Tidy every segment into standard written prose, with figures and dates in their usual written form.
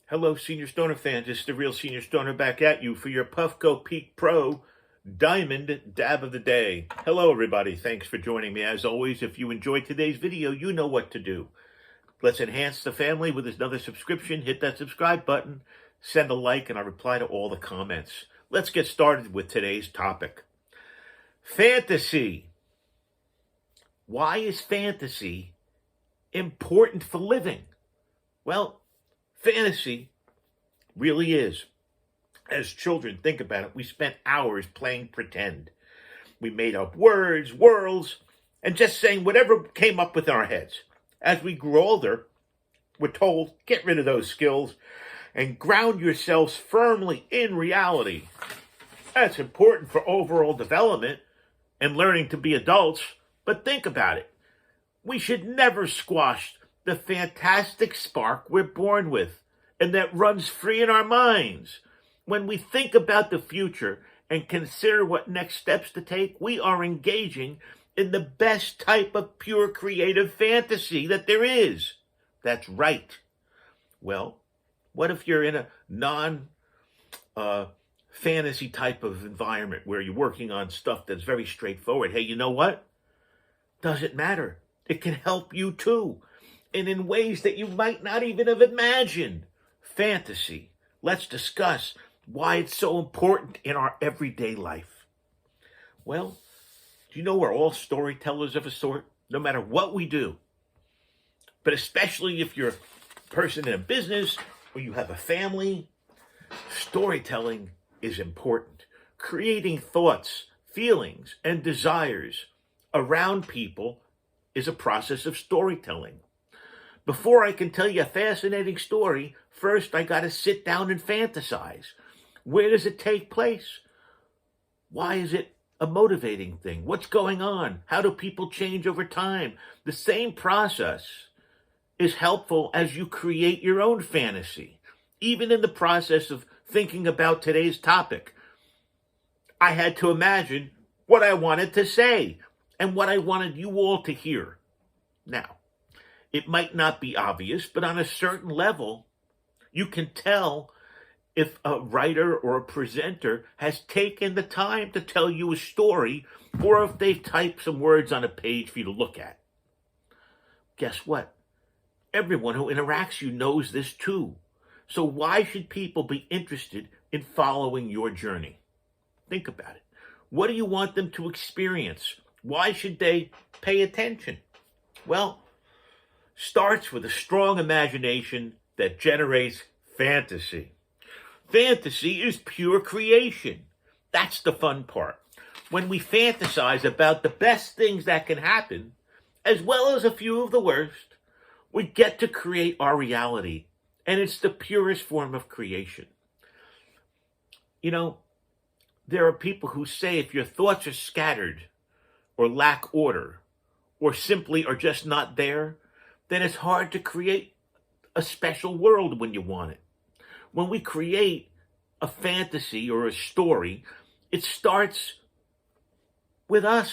Hello, Senior Stoner fans. It's the real Senior Stoner back at you for your Puffco Peak Pro Diamond Dab of the Day. Hello, everybody. Thanks for joining me. As always, if you enjoyed today's video, you know what to do. Let's enhance the family with another subscription. Hit that subscribe button, send a like, and I'll reply to all the comments. Let's get started with today's topic. Fantasy. Why is fantasy important for living? Well, fantasy really is. As children, think about it. We spent hours playing pretend. We made up words, worlds, and just saying whatever came up with our heads. As we grew older, we're told, get rid of those skills and ground yourselves firmly in reality. That's important for overall development and learning to be adults, but think about it. We should never squash the fantastic spark we're born with and that runs free in our minds. When we think about the future and consider what next steps to take, we are engaging in the best type of pure creative fantasy that there is. That's right. Well, what if you're in a non-fantasy type of environment where you're working on stuff that's very straightforward? Hey, you know what? Doesn't matter. It can help you too, and in ways that you might not even have imagined. Fantasy. Let's discuss why it's so important in our everyday life. Well, do you know we're all storytellers of a sort, no matter what we do? But especially if you're a person in a business or you have a family, storytelling is important. Creating thoughts, feelings, and desires around people is a process of storytelling. Before I can tell you a fascinating story, first I got to sit down and fantasize. Where does it take place? Why is it a motivating thing? What's going on? How do people change over time? The same process is helpful as you create your own fantasy. Even in the process of thinking about today's topic, I had to imagine what I wanted to say and what I wanted you all to hear. Now, it might not be obvious, but on a certain level, you can tell if a writer or a presenter has taken the time to tell you a story or if they've typed some words on a page for you to look at. Guess what? Everyone who interacts with you knows this too. So why should people be interested in following your journey? Think about it. What do you want them to experience? Why should they pay attention? Well, starts with a strong imagination that generates fantasy. Fantasy is pure creation. That's the fun part. When we fantasize about the best things that can happen, as well as a few of the worst, we get to create our reality, and it's the purest form of creation. You know, there are people who say if your thoughts are scattered or lack order or simply are just not there, then it's hard to create a special world when you want it. When we create a fantasy or a story, it starts with us.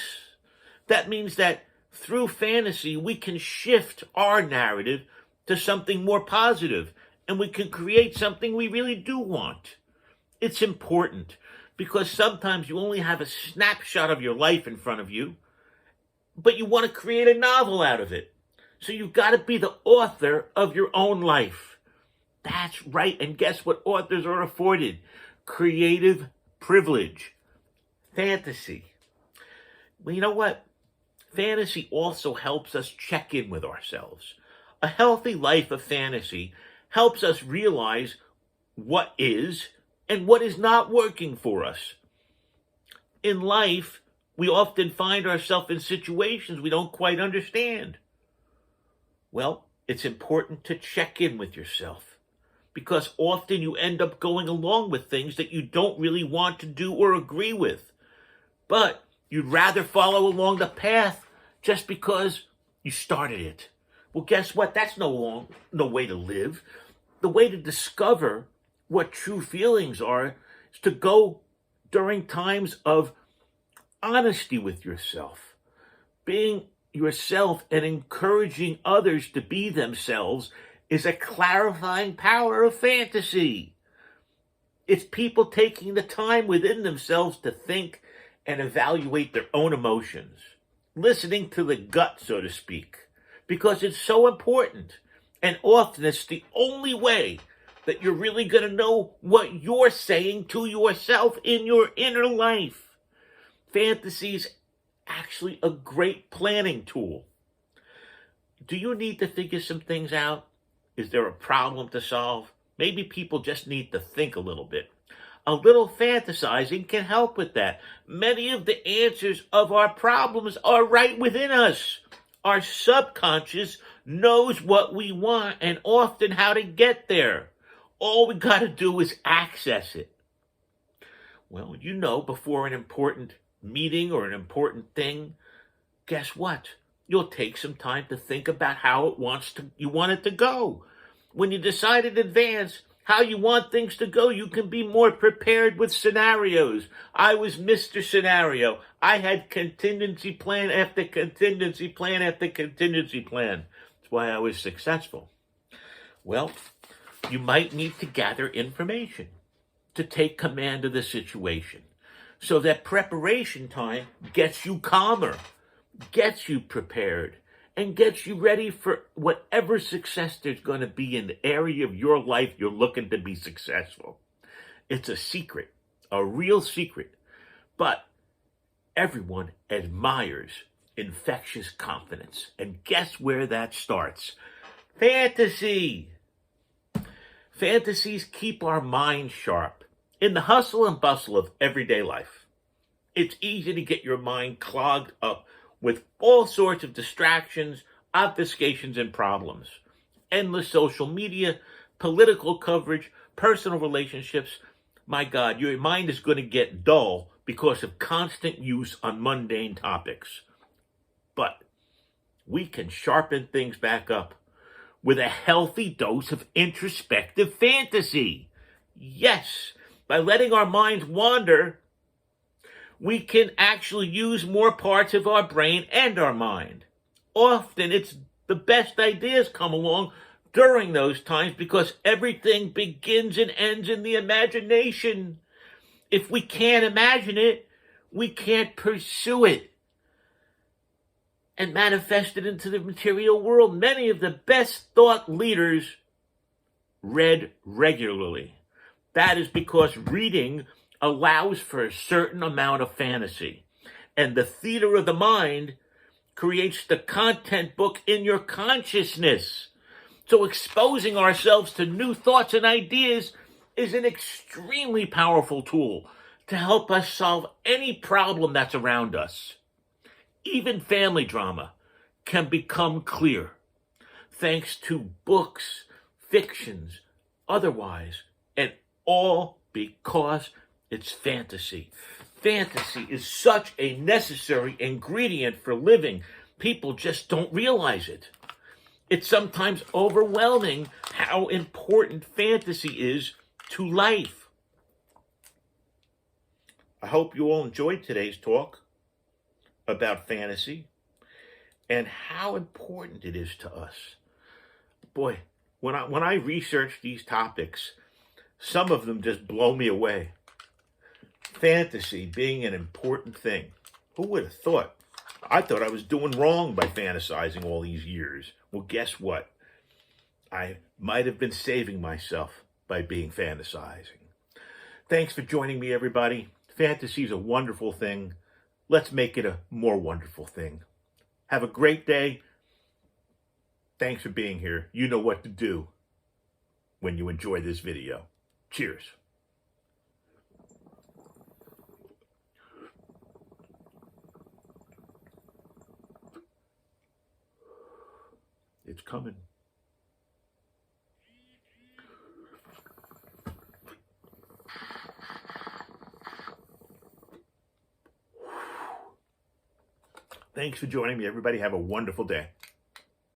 That means that through fantasy, we can shift our narrative to something more positive, and we can create something we really do want. It's important because sometimes you only have a snapshot of your life in front of you, but you want to create a novel out of it. So you've got to be the author of your own life. That's right. And guess what authors are afforded? Creative privilege. Fantasy. Well, you know what? Fantasy also helps us check in with ourselves. A healthy life of fantasy helps us realize what is and what is not working for us. In life, we often find ourselves in situations we don't quite understand. Well, it's important to check in with yourself because often you end up going along with things that you don't really want to do or agree with. But you'd rather follow along the path just because you started it. Well, guess what? That's no way to live. The way to discover what true feelings are is to go during times of honesty with yourself, being yourself and encouraging others to be themselves is a clarifying power of fantasy. It's people taking the time within themselves to think and evaluate their own emotions, listening to the gut, so to speak, because it's so important. And often it's the only way that you're really going to know what you're saying to yourself in your inner life. Fantasy's actually a great planning tool. Do you need to figure some things out? Is there a problem to solve? Maybe people just need to think a little bit. A little fantasizing can help with that. Many of the answers of our problems are right within us. Our subconscious knows what we want and often how to get there. All we got to do is access it. Well, before an important meeting or an important thing, guess what? You'll take some time to think about how you want it to go. When you decide in advance how you want things to go, you can be more prepared with scenarios. I was Mr. Scenario. I had contingency plan after contingency plan after contingency plan. That's why I was successful. Well, you might need to gather information to take command of the situation so that preparation time gets you calmer, gets you prepared, and gets you ready for whatever success there's going to be in the area of your life you're looking to be successful. It's a secret, a real secret, but everyone admires infectious confidence. And guess where that starts? Fantasy. Fantasies keep our minds sharp in the hustle and bustle of everyday life. It's easy to get your mind clogged up with all sorts of distractions, obfuscations, and problems. Endless social media, political coverage, personal relationships. My God, your mind is going to get dull because of constant use on mundane topics. But we can sharpen things back up with a healthy dose of introspective fantasy. Yes, by letting our minds wander, we can actually use more parts of our brain and our mind. Often it's the best ideas come along during those times because everything begins and ends in the imagination. If we can't imagine it, we can't pursue it and manifest it into the material world. Many of the best thought leaders read regularly. That is because reading allows for a certain amount of fantasy. And the theater of the mind creates the content book in your consciousness. So exposing ourselves to new thoughts and ideas is an extremely powerful tool to help us solve any problem that's around us. Even family drama can become clear thanks to books, fictions, otherwise, and all because it's fantasy. Fantasy is such a necessary ingredient for living. People just don't realize it. It's sometimes overwhelming how important fantasy is to life. I hope you all enjoyed today's talk about fantasy and how important it is to us. Boy, when I research these topics, some of them just blow me away. Fantasy being an important thing. Who would have thought? I thought I was doing wrong by fantasizing all these years. Well, guess what? I might have been saving myself by being fantasizing. Thanks for joining me, everybody. Fantasy is a wonderful thing. Let's make it a more wonderful thing. Have a great day. Thanks for being here. You know what to do when you enjoy this video. Cheers. It's coming. Thanks for joining me, everybody. Have a wonderful day.